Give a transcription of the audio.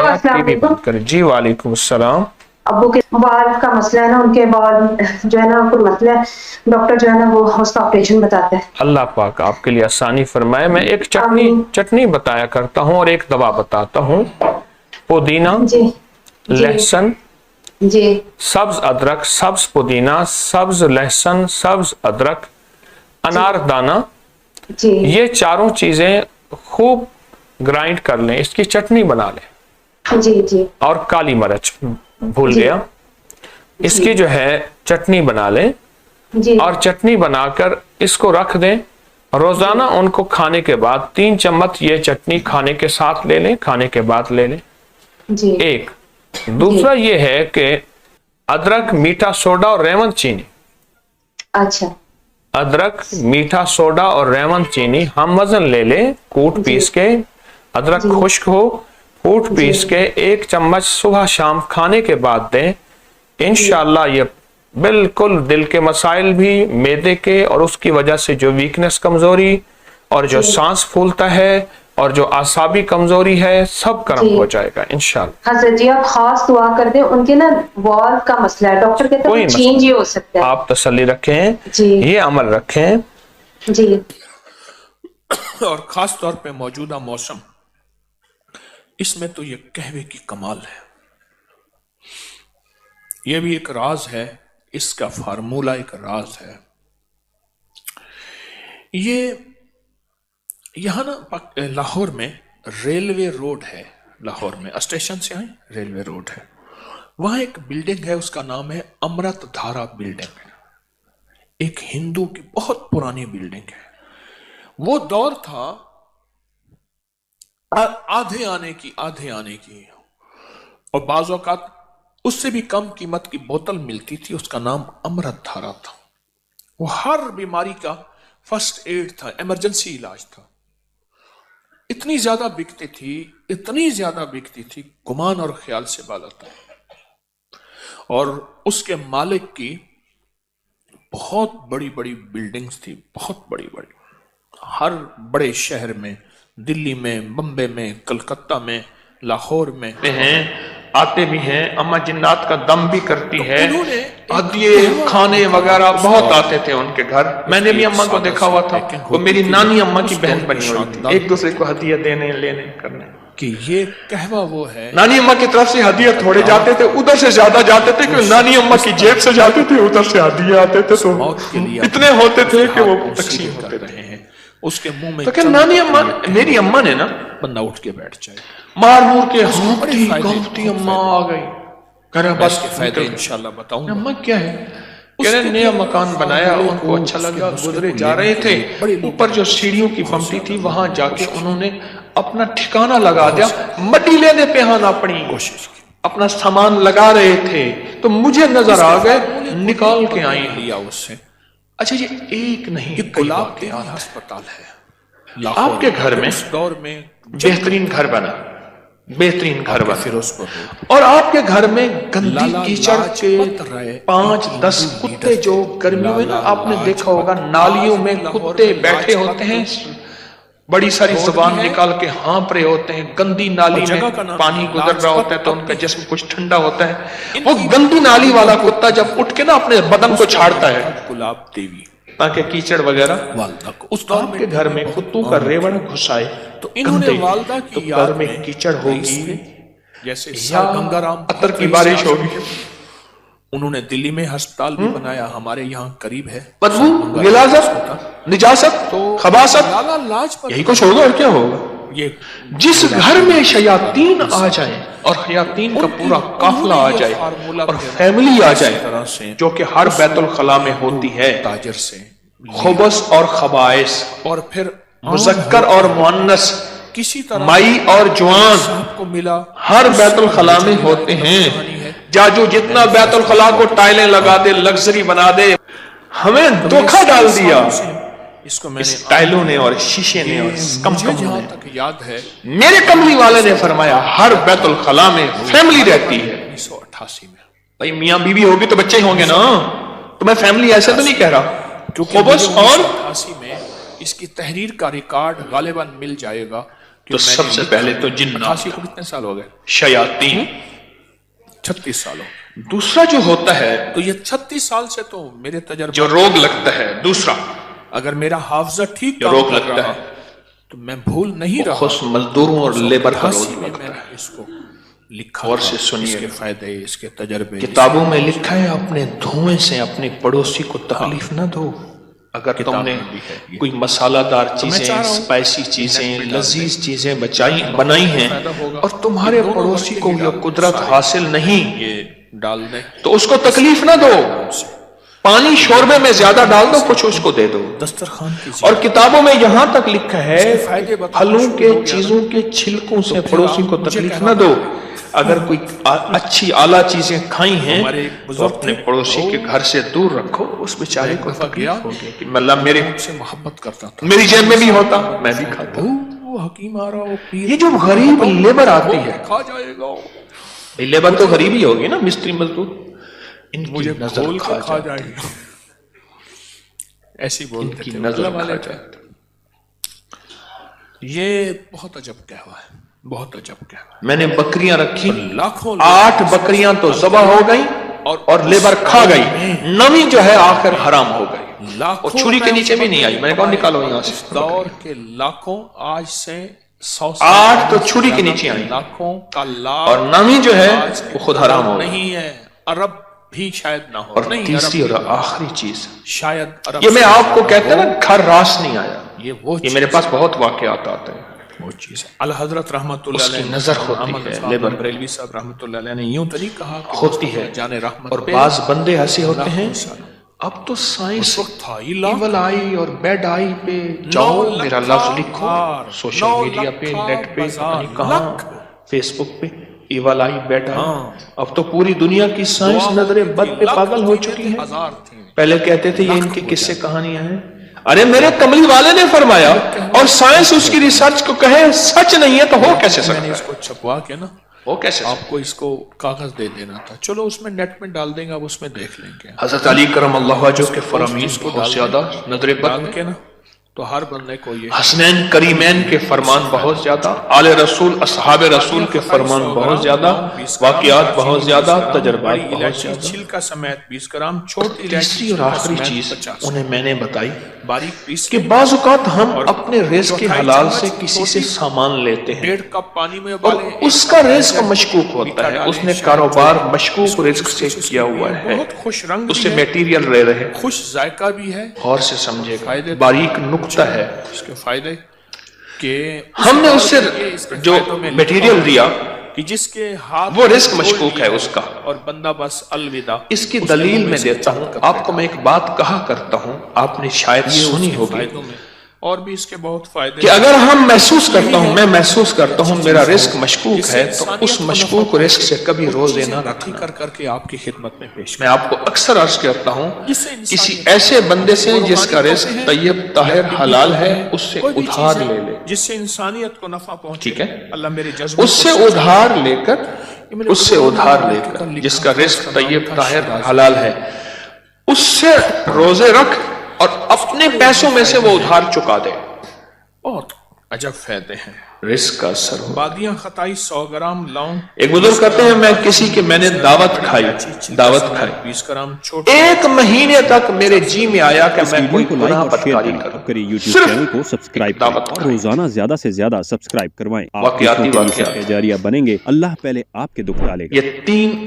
آپ T V بند کریں. جی وعلیکم السلام. ابو کے بال کا مسئلہ ہے نا، ان کے بال جو ہے نا کوئی مسئلہ ہے، ڈاکٹر جو ہے نا وہ اس کا آپریشن بتاتا ہے. اللہ پاک آپ کے لیے آسانی فرمائے. میں ایک چٹنی بتایا کرتا ہوں اور ایک دوا بتاتا ہوں. پودینہ، جی لہسن، جی سبز ادرک، سبز پودینہ، سبز لہسن، سبز ادرک، انار دانہ، جی یہ چاروں چیزیں خوب گرائنڈ کر لیں، اس کی چٹنی بنا لیں. جی جی اور کالی مرچ بھول جی گیا، اس کی جو ہے چٹنی بنا لیں. جی اور چٹنی بنا کر اس کو رکھ دیں. روزانہ ان کو کھانے کے بعد 3 چمچ یہ چٹنی کھانے کے ساتھ لے لیں، کھانے کے بعد لے لیں. جی ایک دوسرا یہ ہے کہ ادرک، میٹھا سوڈا اور ریون چینی، اچھا ادرک، میٹھا سوڈا اور ریون چینی ہم وزن لے لیں، کوٹ جی پیس کے. ادرک جی خشک ہو، کوٹ جی پیس کے 1 چمچ صبح شام کھانے کے بعد دیں. جی انشاءاللہ یہ بالکل دل کے مسائل بھی، معدے کے اور اس کی وجہ سے جو ویکنس، کمزوری اور جو جی سانس پھولتا ہے اور جو اعصابی کمزوری ہے سب کم جی ہو جائے گا انشاءاللہ. حضرت جی آپ خاص دعا کر دیں، ان کے نا وال کا مسئلہ ہے، ڈاکٹر کہتے کوئی ہیں مسئلہ چینج ہی ہو سکتا ہے. آپ تسلی رکھیں، جی یہ عمل رکھیں. جی اور خاص طور پہ موجودہ موسم، اس میں تو یہ قہوے کی کمال ہے. یہ بھی ایک راز ہے، اس کا فارمولہ ایک راز ہے. یہ یہاں نا لاہور میں ریلوے روڈ ہے، لاہور میں اسٹیشن سے آئیں ریلوے روڈ ہے، وہاں ایک بلڈنگ ہے، اس کا نام ہے امرت دھارا بلڈنگ. ایک ہندو کی بہت پرانی بلڈنگ ہے. وہ دور تھا آدھے آنے کی اور بعض اوقات اس سے بھی کم قیمت کی بوتل ملتی تھی، اس کا نام امرت دھارا تھا. وہ ہر بیماری کا فرسٹ ایڈ تھا، ایمرجنسی علاج تھا. اتنی زیادہ بکتی تھی گمان اور خیال سے بالا تھا. اور اس کے مالک کی بہت بڑی بڑی بلڈنگز تھی، بہت بڑی بڑی، ہر بڑے شہر میں، دلی میں، بمبے میں، کلکتہ میں، لاہور میں ہیں، آتے بھی ہیں. اما جنات کا دم بھی کرتی ہے. انہوں نے ہدیے کھانے وغیرہ بہت آتے تھے ان کے گھر. میں نے بھی اما کو دیکھا ہوا تھا، وہ میری نانی اما کی بہن بنی ہوئی تھی، ایک دوسرے کو ہدیہ دینے لینے کرنے. کہ یہ قہوہ وہ ہے. نانی اما کی طرف سے ہدیہ تھوڑے جاتے تھے، ادھر سے زیادہ جاتے تھے کہ نانی اما کی جیب سے جاتے تھے، ادھر سے ہدیہ آتے تھے تو اتنے ہوتے تھے کہ وہ تقسیم ہوتے رہے ہیں. اس کے منہ میں تو کہ نانی اما، میری اما نے نا بندہ اٹھ کے بیٹھ جائے، مار مور کے ہانپتی اما آ گئی. بس کے فائدے انشاءاللہ بتاؤں گا. اما کیا ہے؟ کہہ رہے نیا مکان بنایا، ان کو اچھا لگا، گزرے جا رہے تھے، اوپر جو سیڑھیوں کی پمپتی تھی وہاں جا کے انہوں نے اپنا ٹھکانہ لگا دیا. مٹی لینے پہ ہاں اپنی کوشش کی، اپنا سامان لگا رہے تھے تو مجھے نظر آ گئے، نکال کے آئی لیا اس سے. اچھا یہ ایک نہیں، گلاب دیوی ہسپتال ہے آپ کے گھر میں اس دور میں بہترین گھر بنا، بہترین گھر بنا، فیروز پور اور آپ کے گھر میں گندی کیچڑ کے 5-10 کتے، جو گرمیوں میں نا آپ نے دیکھا ہوگا نالیوں میں کتے بیٹھے ہوتے ہیں، بڑی ساری زبان نکال کے ہانپ رہے ہوتے ہیں، گندی نالی میں پانی گزر رہا ہوتا ہے تو ان کا جسم کچھ ٹھنڈا ہوتا ہے. وہ گندی نالی والا کتا جب اٹھ کے نا اپنے بدن کو چھاڑتا ہے گلاب دیوی تاکہ کیچڑ وغیرہ والدہ کو اس دور آپ کے گھر میں کتوں کا ریوڑ گھسائے تو انہوں نے والدہ تو کی گھر میں کیچڑ ہوگی جیسے یا گنگا رام عطر کی بارش ہوگی. انہوں نے دلی میں ہسپتال بھی بنایا، ہمارے یہاں قریب ہے. بدبو، غلاظت، نجاست، خباثت، یہی کچھ ہوگا اور کیا ہوگا. جس گھر میں شیاطین آ جائیں اور شیاطین کا پورا قافلہ آ جائے اور فیملی آ جائے، جو کہ ہر بیت الخلا میں ہوتی ہے، تاجر سے خبث اور خبائث، اور پھر مذکر اور مؤنث، کسی طرح مائی اور جوان صاحب کو ملا، ہر بیت الخلا میں ہوتے ہیں. جاجو جتنا بیت الخلا کو ٹائلیں لگا دے، لگزری بنا دے، ہمیں دھوکہ ڈال دیا اس کو میں اس نے ٹائلوں نے اور شیشے نے اور مجھے جہاں تک یاد ہے میرے کملی والے نے فرمایا ہر بیت الخلا میں فیملی رہتی ہے. 1988 میں بھائی میاں بیوی ہوگی تو بچے ہوں گے نا، تو میں فیملی ایسے تو نہیں کہہ رہا. کیونکہ 1988 میں اس کی تحریر کا ریکارڈ غالباً مل جائے گا، تو سب سے پہلے تو جنات 88 کو کتنے سال ہو گئے؟ شیاطین، 36 سال ہو گئے۔ دوسرا جو ہوتا ہے تو یہ 36 سال سے تو میرے تجربے جو روگ لگتا ہے، دوسرا اگر میرا حافظہ ٹھیک جو کام روگ کر لگتا رہا ہے تو میں بھول نہیں رہا۔ خصوص مزدوروں اور لیبر کا 88 روگ میں لگتا میں ہے۔ اس کو لکھا اور تھا، سے سنیے، اس کے فائدے، اس کے تجربے، کتابوں میں لکھا ہے اپنے دھوئیں سے اپنے پڑوسی کو تکلیف نہ دو۔ اگر تم نے میں بھی ہے یہ۔ کوئی مسالہ دار میں چیزیں، چاہ رہا ہوں اسپائسی چیزیں، نیٹ پہ ڈال لذیذ چیزیں بنائی ہیں فائدہ ہوگا، اور تمہارے دونوں پڑوسی وقت کو کی یہ ڈال قدرت سارے حاصل نہیں یہ ڈال دیں تو اس کو تکلیف نہ دو۔ پانی شوربے میں زیادہ ڈال دو، کچھ اس کو دے دو۔ دسترخوان کی اور کتابوں میں یہاں تک لکھا ہے فائدے بتانا پھلوں شروع کے ہو گیا چیزوں کے چھلکوں سے پھر پڑوسی آپ کو مجھے تکلیف کہنا نہ دو۔ اگر کوئی اچھی اعلیٰ چیزیں کھائی ہیں ہمارے ایک تو بزرگ اپنے تھے، پڑوسی کے گھر سے دور رکھو، اس بیچارے کو دفعہ گیا تکلیف ہوگی کہ اللہ میرے مجھ سے محبت کرتا تھا، میری جیب میں بھی ہوتا میں بھی کھاتا۔ وہ حکیم آ رہا، وہ پیر یہ جو غریب لیبر آتی ہے، کھا جائے گا، لیبر تو غریب ہی ہوگی نا، مستری مزدور، ان کی مجھے نظر کھول کے کھا جائے، جائے گا، ایسی بولتے کی تھے نظر اللہ والے کھا تھے۔ جائے۔ یہ بہت عجب کہوا ہے، بہت عجب کہوا ہے۔ میں نے بکریاں رکھی، لاکھوں 8 بکریاں تو ذبح ہو گئی اور لیبر کھا گئی، 9ویں جو ہے آخر حرام ہو گئی، اور چھری کے نیچے بھی نہیں آئی۔ میں نے کہا نکالو یہاں سے۔ دور کے لاکھوں، آج سے 100 8 تو چھری کے نیچے آئی، لاکھوں کا لاکھ، اور 9ویں جو ہے وہ خود حرام ہو گئی۔ نہیں ہے، عرب بھی شاید نہ ہو، اور نہیں تیسری عرب اور آخری چیز، شاید عرب یہ میں آپ کو کہتا نا گھر راس نہیں آیا، یہ وہ یہ میرے پاس بہت واقعات آتے ہیں۔ وہ چیز ہے۔ الحضرت رحمت اللہ اس کی علیہ نظر ہوتی احمد ہے صاحب لیبر بریلوی صاحب رحمت اللہ علیہ نے یوں تو نہیں کہا کہ ہوتی ہے، جان رحمت اور پہ بعض بندے ایسے ہوتے ہیں لاکھوں سال۔ اب تو سائنس اس وقت تھا ہی لاکھ، ایول آئی اور بیڈ آئی پہ جاؤ، 9 میرا لکھا لفظ لکھو کار، سوشل 9 میڈیا پہ، لکھا نیٹ پہ، بازار، پتہ نہیں کہاں، لکھ۔ فیس بک پہ، ایول آئی بیڈ آئی۔ ہاں۔ اب تو پوری دنیا کی سائنس نظریں بد پہ پاگل ہو چکی ہے۔ ہزار تھیں، پہلے کہتے تھے یہ ان کی قصے کہانیاں ہیں، ارے میرے کملی والے نے فرمایا، اور سائنس اس کی ریسرچ کو کہے سچ نہیں ہے تو ہو کیسے میں نے سکتا اس ہے؟ کو چھپوا کے نا ہو کیسے سکتا ہے؟ آپ کو اس کو کاغذ دے دینا تھا، چلو اس میں نیٹ میں ڈال دیں گے، اب اس میں دیکھ لیں گے، حضرت علی کرم اللہ وجہ کے فرامین اس کو بہت ڈال زیادہ نظر بد ڈال میں، کے نا تو ہر بندے کو یہ حسنین کریمین کے فرمان بہت زیادہ، آل رسول اصحاب رسول کے فرمان بہت زیادہ، واقعات بہت زیادہ، تجربات بڑی بہت الائچی زیادہ۔ چھلکا سمیت 20 گرام، چھوٹی تیسری الائچی اور آخری سمیت چیز 50 انہیں میں نے بتائی باریک پیس کہ کے بعض اوقات ہم اور اپنے رزق کے چوتھائی حلال چمچ سے کسی سے چھوٹی سامان لیتے ہیں 1.5 کپ پانی میں اور ابالیں، اس کا رزق مشکوک ہوتا ہے، اس نے کاروبار مشکوک رزق سے کیا ہوا ہے، بہت خوش رنگ اس سے بھی ہے، میٹیریل لے رہے، خوش ذائقہ بھی ہے، غور سے سمجھے گا، فائدے باریک نکتہ ہے۔ اس کے فائدے کہ ہم نے اس سے اس کے جو فائدوں میں لکھا میٹیریل ہوا ہے دیا کہ جس کے ہاتھ وہ رزق چھوڑ مشکوک دیا ہے اس کا، اور بندہ بس الوداع۔ اس کی اس دلیل میں میں سے دیتا ہوں، چند آپ کو میں ایک بات کہا کرتا ہوں، آپ نے شاید سنی ہوگی فائدوں میں اور بھی اس کے بہت فائدے کہ اگر ہم محسوس کرتا ہوں، میں محسوس کرتا ہوں میرا رزق مشکوک ہے، تو اس مشکوک رزق سے کبھی روزے نہ رکھنا۔ کر کر کے آپ کی خدمت میں پیش میں آپ کو اکثر عرض کرتا ہوں، جس سے انسانیت کسی ایسے بندے سے جس کا رزق طیب طاہر حلال ہے، اس سے کوئی بھی ادھار چیز ہے لے لے، جس سے انسانیت کو نفع پہنچے، ٹھیک ہے؟ اللہ میرے جذبے اس سے ادھار لے کر، اس سے ادھار لے کر جس کا رزق طیب طاہر حلال ہے، اس سے روزے رکھ اور اپنے پیسوں میں سے وہ ادھار چکا دے، بہت عجب فائدے ہیں۔ رزق کا اثر ہو۔ بادیاں خطائی 100 گرام لونگ، ایک بزرگ کہتے ہیں میں نے دعوت کھائی، 20 گرام چھوٹی 1 مہینے تک میرے جی میں آیا کہ اس میں ویڈیو کوئی کو لائک گناہ اور شیئر بدکاری کریں، کروں، اب کریے یوٹیوب صرف چینل کو سبسکرائب کریں دعوت اور کھائی۔ روزانہ زیادہ سے زیادہ سبسکرائب کروائیں۔ آپ واقعاتی دوسروں کے لیے واقعات۔ صدقہ جاریہ بنیں گے، اللہ پہلے آپ کے دکھ ڈالے گا۔ یہ 3